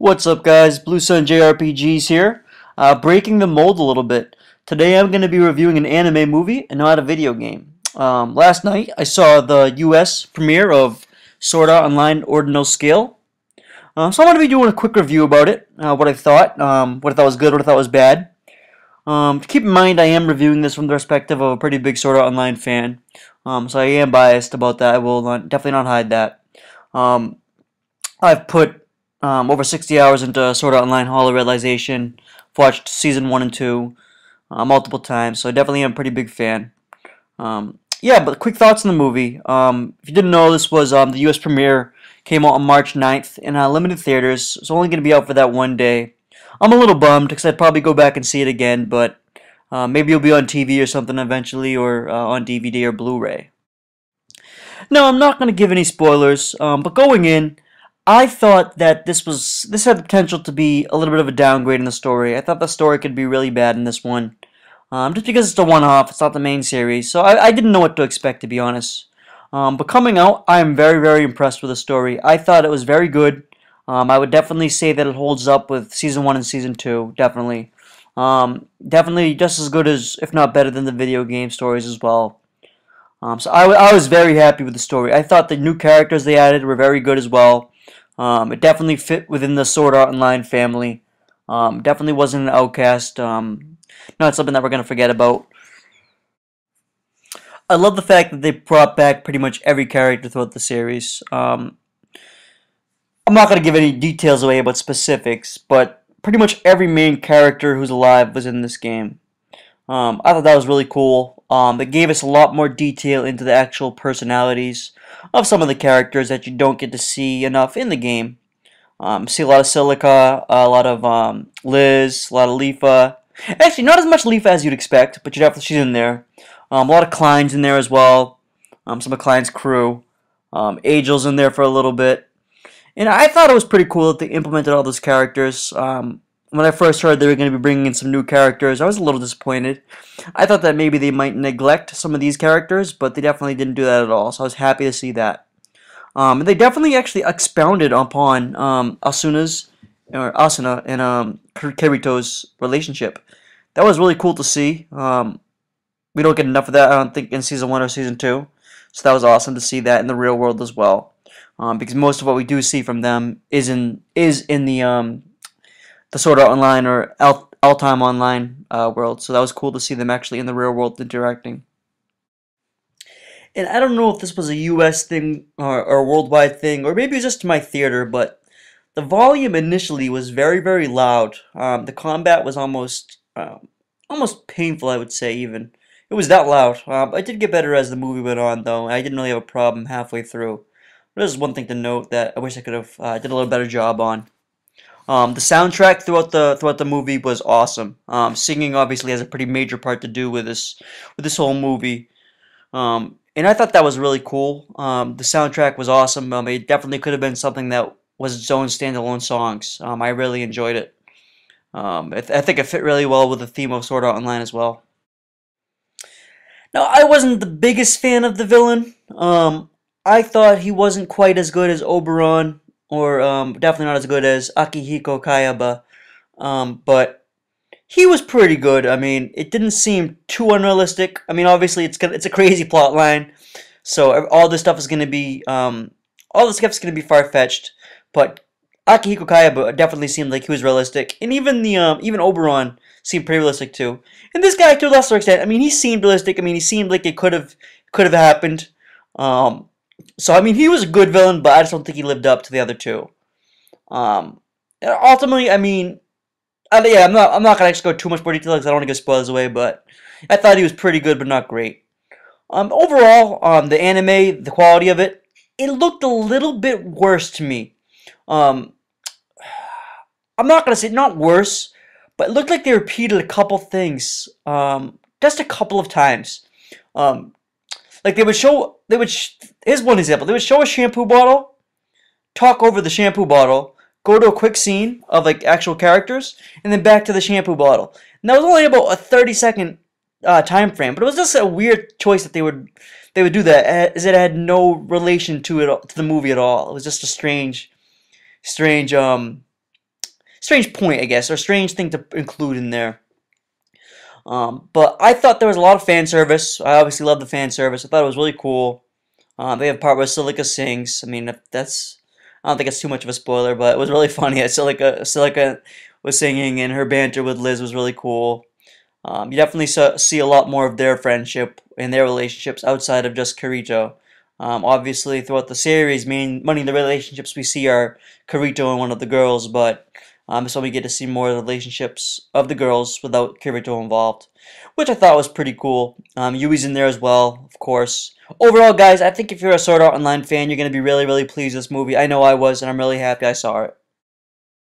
What's up, guys? Blue Sun JRPGs here, breaking the mold a little bit. Today I'm going to be reviewing an anime movie and not a video game. Last night I saw the US premiere of Sword Art Online Ordinal Scale. So I'm going to be doing a quick review about it, what I thought was good, what I thought was bad. Keep in mind I am reviewing this from the perspective of a pretty big Sword Art Online fan, so I am biased about that. I will definitely not hide that. I've put over 60 hours into Sword Art Online Hall of Realization. Watched season 1 and 2 multiple times, so I definitely am a pretty big fan. Yeah, but quick thoughts on the movie. If you didn't know, this was the US premiere. Came out on March 9th in limited theaters. It's only going to be out for that one day. I'm a little bummed because I'd probably go back and see it again, but maybe it'll be on TV or something eventually, or on DVD or Blu-ray. No, I'm not going to give any spoilers, but going in, I thought that this had the potential to be a little bit of a downgrade in the story. I thought the story could be really bad in this one. Just because it's a one-off, it's not the main series, so I didn't know what to expect, to be honest. But coming out, I am very, very impressed with the story. I thought it was very good. I would definitely say that it holds up with Season 1 and Season 2, definitely. Definitely just as good as, if not better than, the video game stories as well. So I was very happy with the story. I thought the new characters they added were very good as well. It definitely fit within the Sword Art Online family. Definitely wasn't an outcast. Not something that we're going to forget about. I love the fact that they brought back pretty much every character throughout the series. I'm not going to give any details away about specifics, but pretty much every main character who's alive was in this game. I thought that was really cool. It gave us a lot more detail into the actual personalities of some of the characters that you don't get to see enough in the game. See a lot of Silica, a lot of Liz, a lot of Leafa. Actually, not as much Leafa as you'd expect, but she's in there. A lot of Klein's in there as well. Some of Klein's crew. Angel's in there for a little bit. And I thought it was pretty cool that they implemented all those characters. When I first heard they were going to be bringing in some new characters, I was a little disappointed. I thought that maybe they might neglect some of these characters, but they definitely didn't do that at all, so I was happy to see that. And they definitely actually expounded upon Asuna and Kirito's relationship. That was really cool to see. We don't get enough of that, I don't think, in Season 1 or Season 2, so that was awesome to see that in the real world as well. Because most of what we do see from them is in the Sword Art Online or All-Time Online world, so that was cool to see them actually in the real world interacting. And I don't know if this was a US thing or a worldwide thing, or maybe it was just my theater, but the volume initially was very, very loud. The combat was almost painful, I would say, even. It was that loud. It did get better as the movie went on, though. I didn't really have a problem halfway through. This is one thing to note that I wish I could have did a little better job on. The soundtrack throughout the movie was awesome. Singing obviously has a pretty major part to do with this whole movie. And I thought that was really cool. The soundtrack was awesome. It definitely could have been something that was its own standalone songs. I really enjoyed it. I think it fit really well with the theme of Sword Art Online as well. Now, I wasn't the biggest fan of the villain. I thought he wasn't quite as good as Oberon, or definitely not as good as Akihiko Kayaba, but he was pretty good. I mean, it didn't seem too unrealistic. I mean, obviously it's a crazy plot line, so all this stuff is going to be far-fetched. But Akihiko Kayaba definitely seemed like he was realistic, and even even Oberon seemed pretty realistic too. And this guy, to a lesser extent, I mean, he seemed realistic. I mean, he seemed like it could have happened. So I mean, he was a good villain, but I just don't think he lived up to the other two. Ultimately, I mean, yeah, I'm not gonna actually go too much more detail because I don't want to give spoilers away. But I thought he was pretty good, but not great. Overall, the anime, the quality of it, it looked a little bit worse to me. I'm not gonna say not worse, but it looked like they repeated a couple things, just a couple of times. Like here's one example. They would show a shampoo bottle, talk over the shampoo bottle, go to a quick scene of like actual characters, and then back to the shampoo bottle. And that was only about a 30-second time frame, but it was just a weird choice that they would do that, as it had no relation to the movie at all. It was just a strange strange point, I guess, or strange thing to include in there. But I thought there was a lot of fan service. I obviously love the fan service. I thought it was really cool. They have a part where Silica sings. I mean, if that's I don't think it's too much of a spoiler, but it was really funny. Silica was singing, and her banter with Liz was really cool. You definitely see a lot more of their friendship and their relationships outside of just Kirito. Obviously, throughout the series, many of the relationships we see are Kirito and one of the girls, but so we get to see more of the relationships of the girls without Kirito involved, which I thought was pretty cool. Yui's in there as well, of course. Overall, guys, I think if you're a Sword Art Online fan, you're going to be really, really pleased with this movie. I know I was, and I'm really happy I saw it.